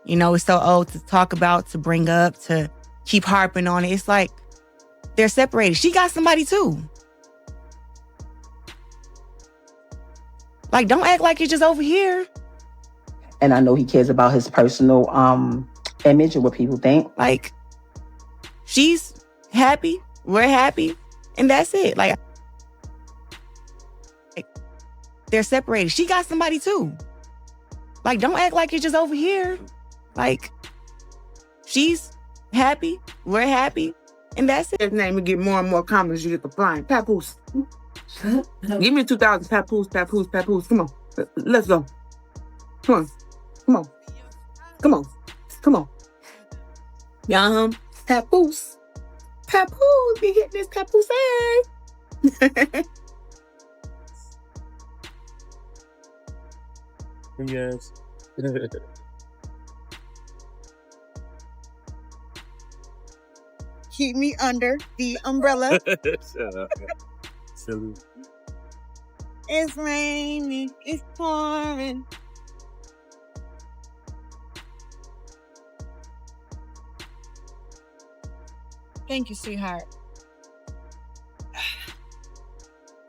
You know, it's so old to talk about, to bring up, to keep harping on it. It's like they're separated. She got somebody too. Like, don't act like you're just over here. And I know he cares about his personal image and what people think. Like, she's happy, we're happy, and that's it. Like, they're separated. She got somebody too. Like, don't act like you're just over here. Like, she's happy, we're happy, and that's it. His name will get more and more common as you get the flying. Papoose. Give me 2,000. Papoose, Papoose, Papoose. Come on. Let's go. Come on. Come on. Come on. Come on. Yum. Papoose. Papoose. Be hitting this papoose. Yes. Keep me under the umbrella. Shut up. Silly. It's raining. It's pouring. Thank you, sweetheart.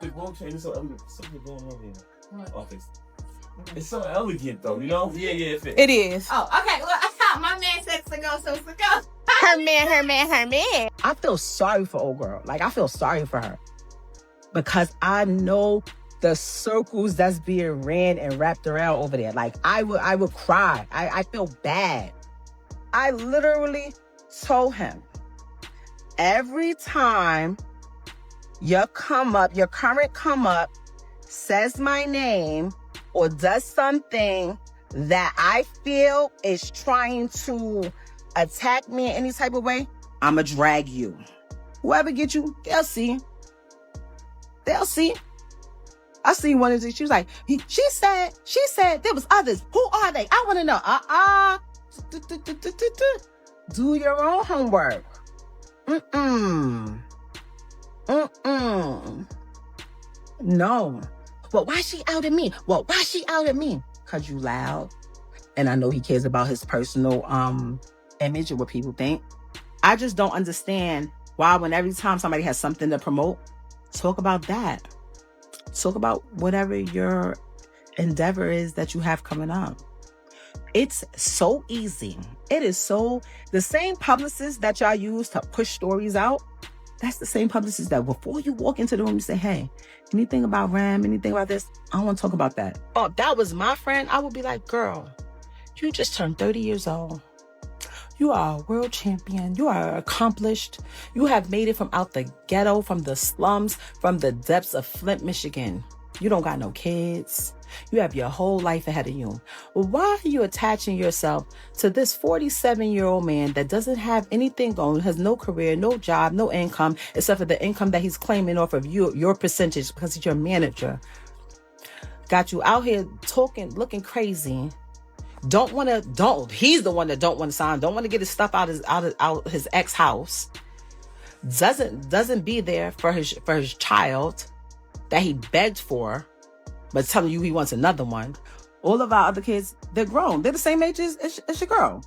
The whole chain is so elegant. Something going on here. Office. It's so elegant though, you know? Yeah, it fits. It is. Oh, okay. Well, I thought my man said to go, so go. Her man. I feel sorry for old girl. Like, I feel sorry for her. Because I know the circles that's being ran and wrapped around over there. Like, I would cry. I feel bad. I literally told him, every time your current come up says my name or does something that I feel is trying to attack me in any type of way, I'ma drag you. Whoever get you, they'll see. They'll see. I seen one of these. She was like, she said there was others. Who are they? I want to know. Do your own homework. No. But why she out at me? Well, why she out at me? Cause you loud. And I know he cares about his personal image and what people think. I just don't understand why when every time somebody has something to promote, talk about that. Talk about whatever your endeavor is that you have coming up. It's so easy. It is so, the same publicists that y'all use to push stories out, that's the same publicist that before you walk into the room, you say, hey, anything about Ram, anything about this? I don't want to talk about that. Oh, if that was my friend, I would be like, girl, you just turned 30 years old. You are a world champion. You are accomplished. You have made it from out the ghetto, from the slums, from the depths of Flint, Michigan. You don't got no kids. You have your whole life ahead of you. Well, why are you attaching yourself to this 47-year-old man that doesn't have anything going, has no career, no job, no income, except for the income that he's claiming off of your percentage because he's your manager? Got you out here talking, looking crazy. He's the one that don't want to sign, don't want to get his stuff out his ex house. Doesn't be there for his child that he begged for, but telling you he wants another one. All of our other kids, they're grown. They're the same age as your girl.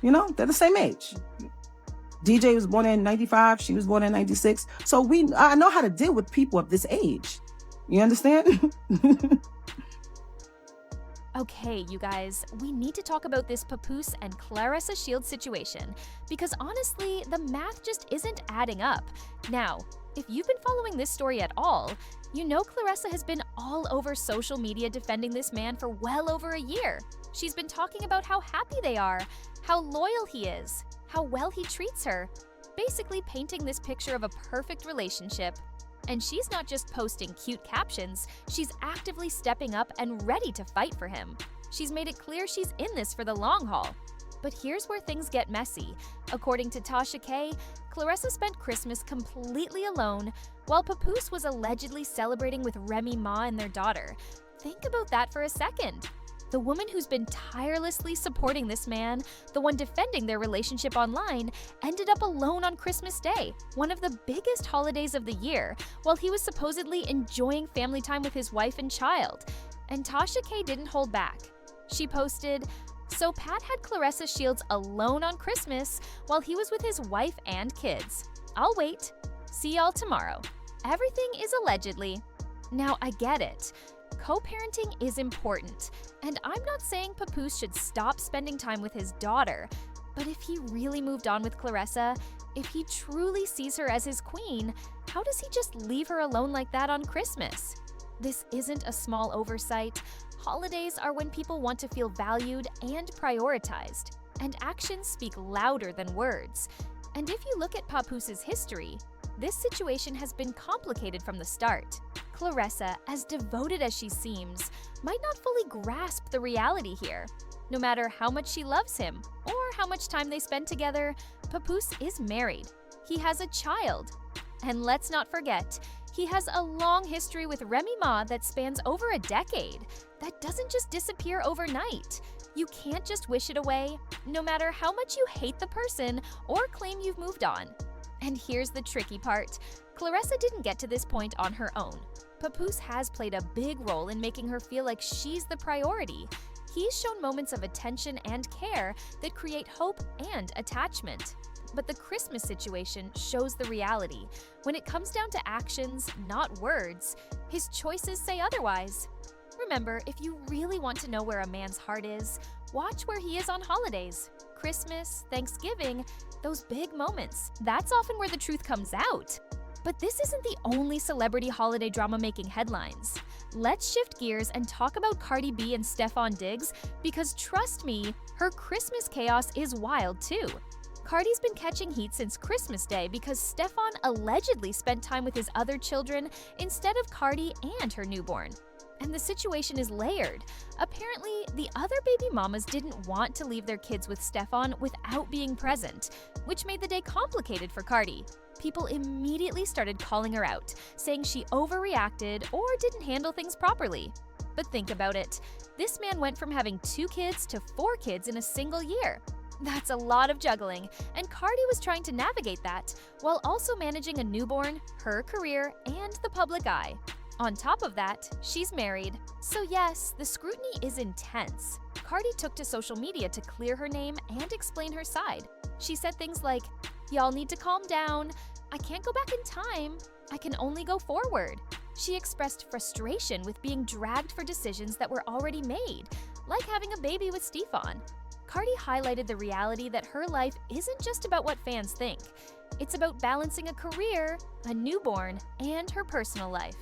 You know, they're the same age. DJ was born in 95. She was born in 96. So I know how to deal with people of this age. You understand? Okay, you guys, we need to talk about this Papoose and Claressa Shields situation, because honestly, the math just isn't adding up. Now, if you've been following this story at all, you know Claressa has been all over social media defending this man for well over a year. She's been talking about how happy they are, how loyal he is, how well he treats her, basically painting this picture of a perfect relationship. And she's not just posting cute captions, she's actively stepping up and ready to fight for him. She's made it clear she's in this for the long haul. But here's where things get messy. According to Tasha K, Claressa spent Christmas completely alone, while Papoose was allegedly celebrating with Remy Ma and their daughter. Think about that for a second. The woman who's been tirelessly supporting this man, the one defending their relationship online, ended up alone on Christmas Day, one of the biggest holidays of the year, while he was supposedly enjoying family time with his wife and child. And Tasha K didn't hold back. She posted, So Pat had Claressa Shields alone on Christmas while he was with his wife and kids. I'll wait. See y'all tomorrow. Everything is allegedly. Now, I get it. Co-parenting is important, and I'm not saying Papoose should stop spending time with his daughter, but if he really moved on with Claressa, if he truly sees her as his queen, how does he just leave her alone like that on Christmas? This isn't a small oversight. Holidays are when people want to feel valued and prioritized, and actions speak louder than words. And if you look at Papoose's history, this situation has been complicated from the start. Claressa, as devoted as she seems, might not fully grasp the reality here. No matter how much she loves him or how much time they spend together, Papoose is married. He has a child. And let's not forget, he has a long history with Remy Ma that spans over a decade. That doesn't just disappear overnight. You can't just wish it away, no matter how much you hate the person or claim you've moved on. And here's the tricky part. Claressa didn't get to this point on her own. Papoose has played a big role in making her feel like she's the priority. He's shown moments of attention and care that create hope and attachment. But the Christmas situation shows the reality. When it comes down to actions, not words, his choices say otherwise. Remember, if you really want to know where a man's heart is, watch where he is on holidays. Christmas, Thanksgiving, those big moments. That's often where the truth comes out. But this isn't the only celebrity holiday drama making headlines. Let's shift gears and talk about Cardi B and Stefon Diggs, because trust me, her Christmas chaos is wild too. Cardi's been catching heat since Christmas Day because Stefon allegedly spent time with his other children instead of Cardi and her newborn. And the situation is layered. Apparently, the other baby mamas didn't want to leave their kids with Stefon without being present, which made the day complicated for Cardi. People immediately started calling her out, saying she overreacted or didn't handle things properly. But think about it. This man went from having 2 kids to 4 kids in a single year. That's a lot of juggling, and Cardi was trying to navigate that while also managing a newborn, her career, and the public eye. On top of that, she's married. So yes, the scrutiny is intense. Cardi took to social media to clear her name and explain her side. She said things like, "Y'all need to calm down. I can't go back in time. I can only go forward." She expressed frustration with being dragged for decisions that were already made, like having a baby with Stefon. Cardi highlighted the reality that her life isn't just about what fans think. It's about balancing a career, a newborn, and her personal life.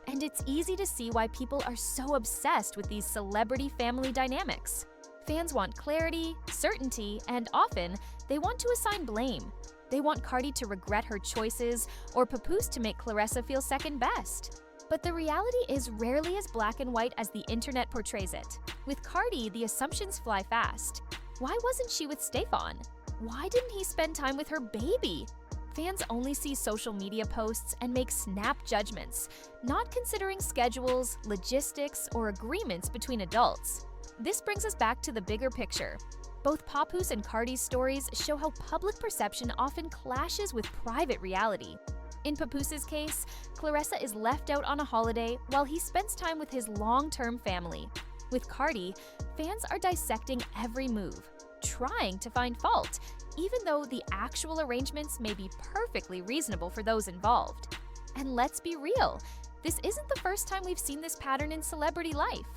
And it's easy to see why people are so obsessed with these celebrity family dynamics. Fans want clarity, certainty, and often they want to assign blame. They want Cardi to regret her choices or Papoose to make Claressa feel second best. But the reality is rarely as black and white as the internet portrays it. With Cardi, the assumptions fly fast. Why wasn't she with Stefon? Why didn't he spend time with her baby? Fans only see social media posts and make snap judgments, not considering schedules, logistics, or agreements between adults. This brings us back to the bigger picture. Both Papoose and Cardi's stories show how public perception often clashes with private reality. In Papoose's case, Claressa is left out on a holiday while he spends time with his long-term family. With Cardi, fans are dissecting every move, trying to find fault, even though the actual arrangements may be perfectly reasonable for those involved. And let's be real, this isn't the first time we've seen this pattern in celebrity life.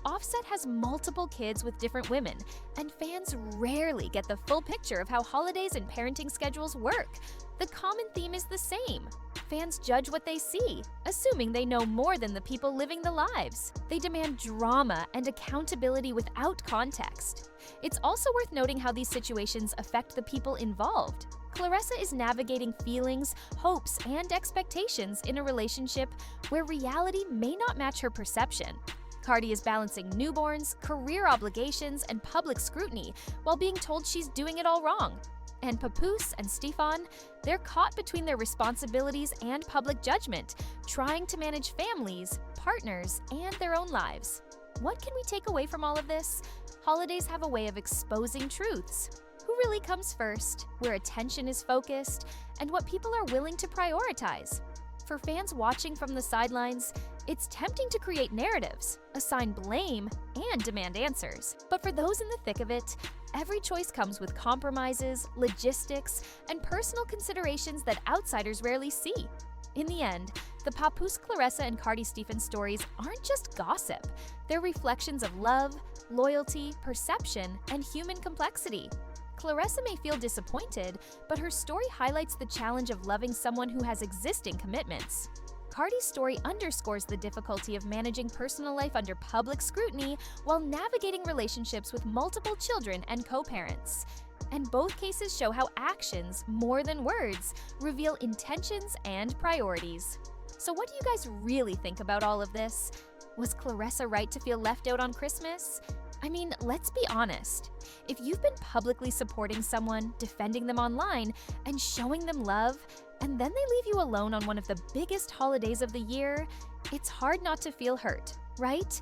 Offset has multiple kids with different women, and fans rarely get the full picture of how holidays and parenting schedules work. The common theme is the same. Fans judge what they see, assuming they know more than the people living the lives. They demand drama and accountability without context. It's also worth noting how these situations affect the people involved. Claressa is navigating feelings, hopes, and expectations in a relationship where reality may not match her perception. Cardi is balancing newborns, career obligations, and public scrutiny while being told she's doing it all wrong. And Papoose and Stefon, they're caught between their responsibilities and public judgment, trying to manage families, partners, and their own lives. What can we take away from all of this? Holidays have a way of exposing truths. Who really comes first, where attention is focused, and what people are willing to prioritize. For fans watching from the sidelines, It's tempting to create narratives, assign blame, and demand answers. But for those in the thick of it, every choice comes with compromises, logistics, and personal considerations that outsiders rarely see. In the end, the Papoose, Claressa, and Cardi Stephens stories aren't just gossip. They're reflections of love, loyalty, perception, and human complexity. Claressa may feel disappointed, but her story highlights the challenge of loving someone who has existing commitments. Cardi's story underscores the difficulty of managing personal life under public scrutiny while navigating relationships with multiple children and co-parents. And both cases show how actions, more than words, reveal intentions and priorities. So what do you guys really think about all of this? Was Claressa right to feel left out on Christmas? I mean, let's be honest. If you've been publicly supporting someone, defending them online, and showing them love, and then they leave you alone on one of the biggest holidays of the year, it's hard not to feel hurt, right?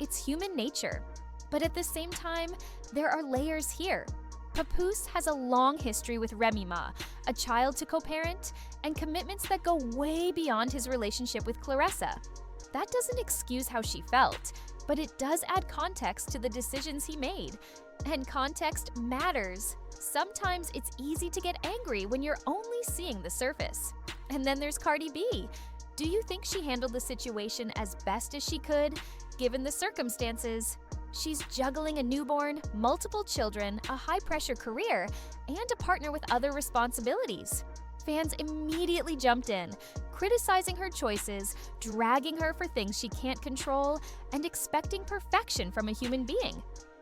It's human nature. But at the same time, there are layers here. Papoose has a long history with Remy Ma, a child to co-parent, and commitments that go way beyond his relationship with Claressa. That doesn't excuse how she felt, but it does add context to the decisions he made. And context matters. Sometimes it's easy to get angry when you're only seeing the surface. And then there's Cardi B. Do you think she handled the situation as best as she could, given the circumstances? She's juggling a newborn, multiple children, a high-pressure career, and a partner with other responsibilities. Fans immediately jumped in, criticizing her choices, dragging her for things she can't control, and expecting perfection from a human being.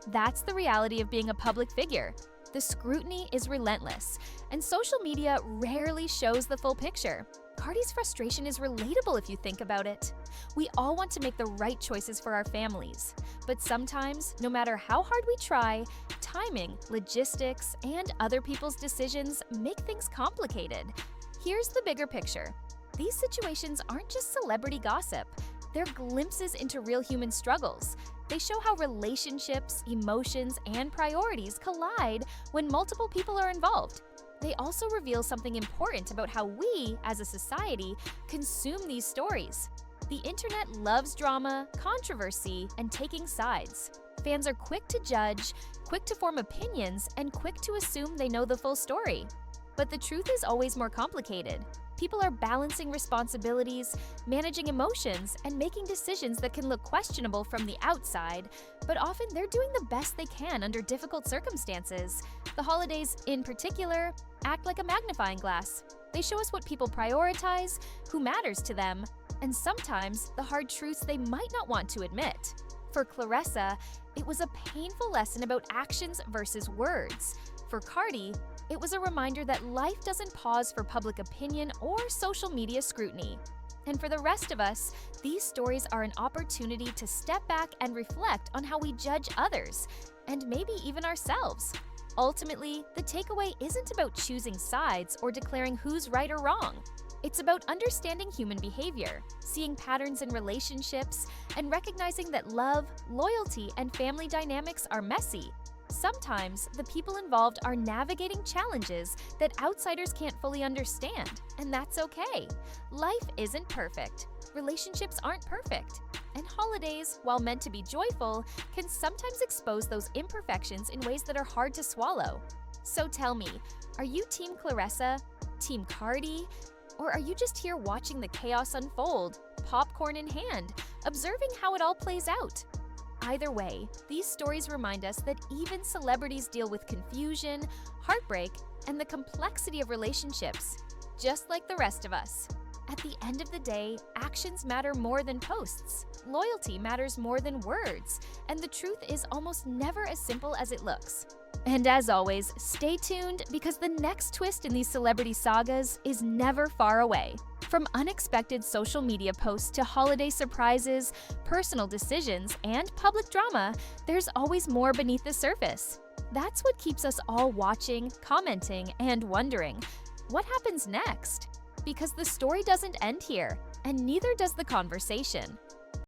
That's the reality of being a public figure. The scrutiny is relentless, and social media rarely shows the full picture. Cardi's frustration is relatable if you think about it. We all want to make the right choices for our families, but sometimes, no matter how hard we try, timing, logistics, and other people's decisions make things complicated. Here's the bigger picture. These situations aren't just celebrity gossip. They're glimpses into real human struggles. They show how relationships, emotions, and priorities collide when multiple people are involved. They also reveal something important about how we, as a society, consume these stories. The internet loves drama, controversy, and taking sides. Fans are quick to judge, quick to form opinions, and quick to assume they know the full story. But the truth is always more complicated. People are balancing responsibilities, managing emotions, and making decisions that can look questionable from the outside, but often they're doing the best they can under difficult circumstances. The holidays, in particular, act like a magnifying glass. They show us what people prioritize, who matters to them, and sometimes the hard truths they might not want to admit. For Claressa, it was a painful lesson about actions versus words. For Cardi, it was a reminder that life doesn't pause for public opinion or social media scrutiny. And for the rest of us, these stories are an opportunity to step back and reflect on how we judge others, and maybe even ourselves. Ultimately, the takeaway isn't about choosing sides or declaring who's right or wrong. It's about understanding human behavior, seeing patterns in relationships, and recognizing that love, loyalty, and family dynamics are messy. Sometimes, the people involved are navigating challenges that outsiders can't fully understand, and that's okay. Life isn't perfect. Relationships aren't perfect. And holidays, while meant to be joyful, can sometimes expose those imperfections in ways that are hard to swallow. So tell me, are you Team Claressa, Team Cardi, or are you just here watching the chaos unfold, popcorn in hand, observing how it all plays out? Either way, these stories remind us that even celebrities deal with confusion, heartbreak, and the complexity of relationships, just like the rest of us. At the end of the day, actions matter more than posts. Loyalty matters more than words, and the truth is almost never as simple as it looks. And as always, stay tuned because the next twist in these celebrity sagas is never far away. From unexpected social media posts to holiday surprises, personal decisions, and public drama, there's always more beneath the surface. That's what keeps us all watching, commenting, and wondering, what happens next? Because the story doesn't end here, and neither does the conversation.